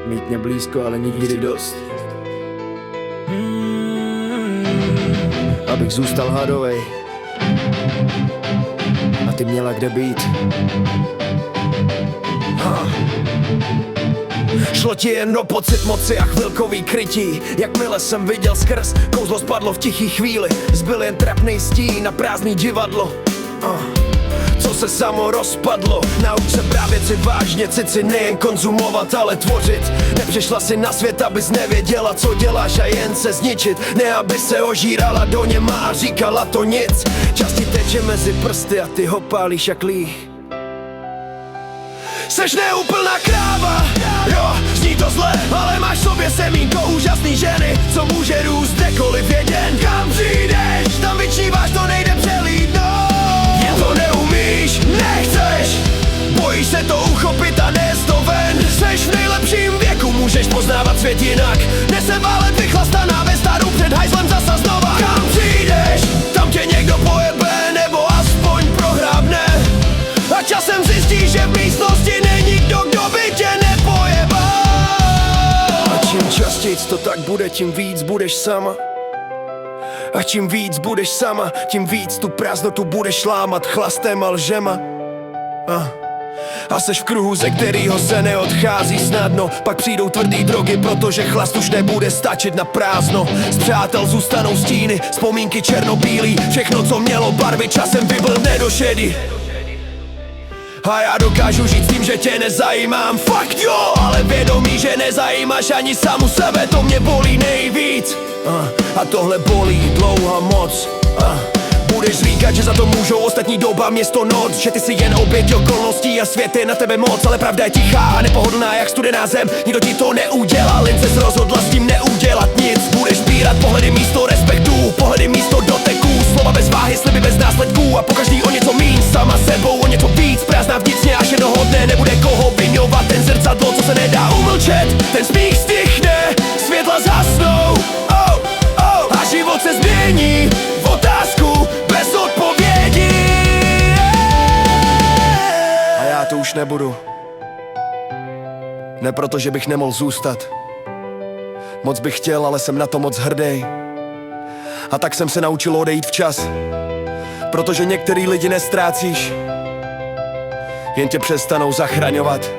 Mít mě blízko, ale nikdy dost. Abych zůstal hladovej a ty měla kde být. Šlo ti jen o pocit moci a chvilkový krytí. Jakmile jsem viděl skrz, kouzlo spadlo v tichý chvíli. Zbyl jen trapnej stín na prázdný divadlo, co se samo rozpadlo. Nauč se brát věci vážně, cici nejen konzumovat, ale tvořit. Nepřišla si na svět, abys nevěděla, co děláš a jen se zničit. Ne, aby se ožírala do něma a říkala to nic. Čas ti teče mezi prsty a ty ho pálíš jak líh. Seš neúplná kráva, jo, zní to zle, ale máš v sobě semínko úžasný ženy, co může růst kdekoliv jeden. Kam přijdeš, tam vyčníváš, to nejde přelídnout. Jen to neumíš, nechceš, bojíš se to uchopit a nést to ven. Seš v nejlepším věku, můžeš poznávat svět jinak. Neseválet vychlastaná ve staru před hajzlem zasa znova. Kam přijdeš, tam tě někdo pojebe, nebo aspoň prohrábne. A časem zjistíš, že v místnosti není kdo, kdo by tě nepojebal. A čím častějc to tak bude, tím víc budeš sama. A čím víc budeš sama, tím víc tu prázdnotu budeš lámat chlastem a lžema. A seš v kruhu, ze kterýho se neodchází snadno. Pak přijdou tvrdý drogy, protože chlast už nebude stačit na prázdno. Z přátel zůstanou stíny, vzpomínky černobílý. Všechno, co mělo barvy, časem vyblbne do šedy. A já dokážu žít s tím, že tě nezajímám, fakt jo, ale vědomí, že nezajímáš ani samu sebe, to mě bolí nejvíc. A tohle bolí dlouho moc. Budeš říkat, že za to můžou ostatní doba, město, noc, že ty si jen oběť okolností a svět je na tebe moc. Ale pravda je tichá a nepohodlná jak studená zem, nikdo ti to neudělal, jen ses rozhodla s tím neudělat nic. Budeš sbírat pohledy místo respektu, pohledy místo doteků, slova bez váhy, sliby bez následků a pokaždý o něco míň, sama sebou o něco víc. Prázdná vnitřně, až jednoho dne nebude koho vinovat. Ten zrcadlo, co se nedá umlčet, ten smích stichne, světla zhasnou, a život se změní v otázku bez odpovědi. A já to už nebudu. Ne proto, že bych nemohl zůstat. Moc bych chtěl, ale jsem na to moc hrdý. A tak jsem se naučil odejít včas. Protože některý lidi nestrácíš, jen tě přestanou zachraňovat.